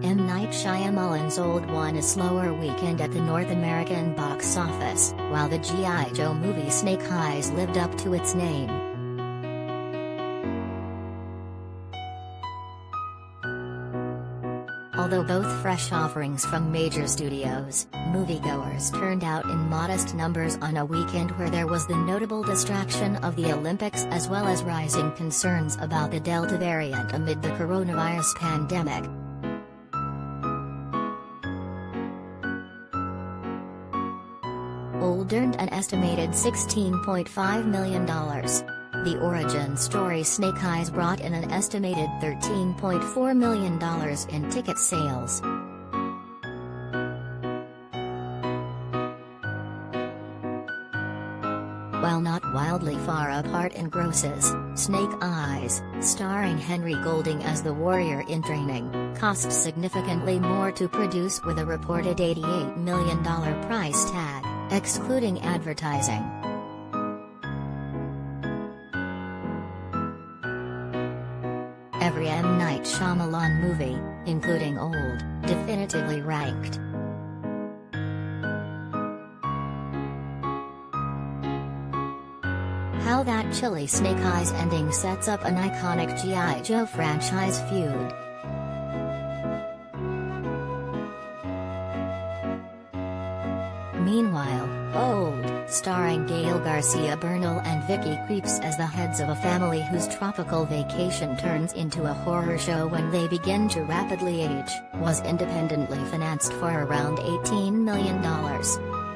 M. Night Shyamalan's Old won a slower weekend at the North American box office, while the G.I. Joe movie Snake Eyes lived up to its name. Although both fresh offerings from major studios, moviegoers turned out in modest numbers on a weekend where there was the notable distraction of the Olympics as well as rising concerns about the Delta variant amid the coronavirus pandemic. Old earned an estimated $16.5 million. The origin story Snake Eyes brought in an estimated $13.4 million in ticket sales. While not wildly far apart in grosses, Snake Eyes, starring Henry Golding as the warrior in training, cost significantly more to produce with a reported $88 million price tag, excluding advertising. Every M. Night Shyamalan movie, including Old, definitively ranked. How that chilly Snake Eyes ending sets up an iconic G.I. Joe franchise feud. Meanwhile, Old, starring Gael Garcia Bernal and Vicky Krieps as the heads of a family whose tropical vacation turns into a horror show when they begin to rapidly age, was independently financed for around $18 million.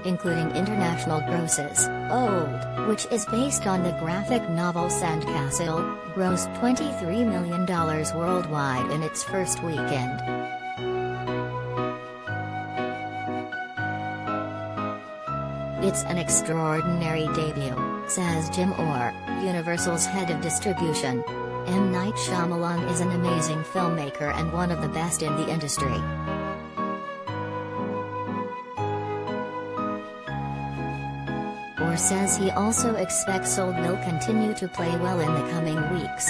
Including international grosses, Old, which is based on the graphic novel Sandcastle, grossed $23 million worldwide in its first weekend. "It's an extraordinary debut," says Jim Orr, Universal's head of distribution. M. Night Shyamalan is an amazing filmmaker and one of the best in the industry. Orr says he also expects Old will continue to play well in the coming weeks.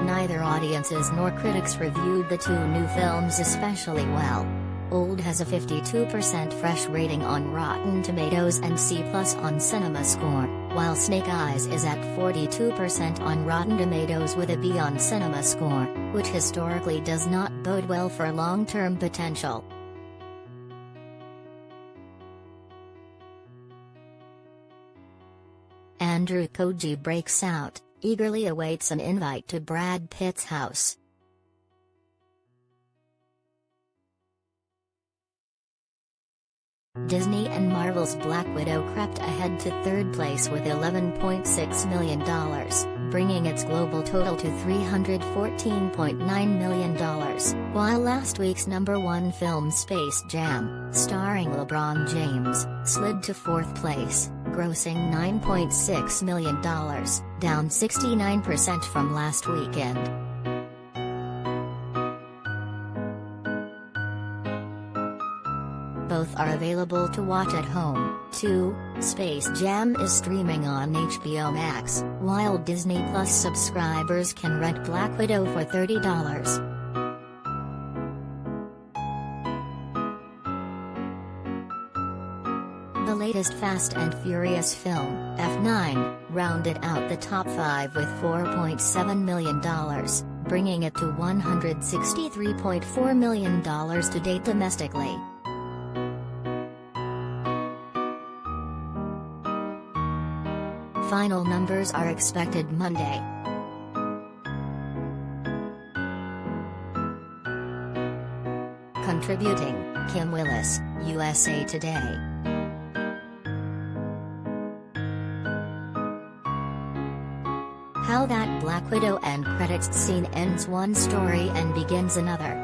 Neither audiences nor critics reviewed the two new films especially well. Old has a 52% fresh rating on Rotten Tomatoes and C+ on CinemaScore, while Snake Eyes is at 42% on Rotten Tomatoes with a B on CinemaScore, which historically does not bode well for long-term potential. Andrew Koji breaks out, eagerly awaits an invite to Brad Pitt's house. Disney and Marvel's Black Widow crept ahead to third place with $11.6 million, bringing its global total to $314.9 million, while last week's #1 film Space Jam, starring LeBron James, slid to fourth place, grossing $9.6 million, down 69% from last weekend. Both are available to watch at home, too. Space Jam is streaming on HBO Max, while Disney Plus subscribers can rent Black Widow for $30. The latest Fast and Furious film, F9, rounded out the top 5 with $4.7 million, bringing it to $163.4 million to date domestically. Final numbers are expected Monday. Contributing, Kim Willis, USA Today. How that Black Widow end credits scene ends one story and begins another.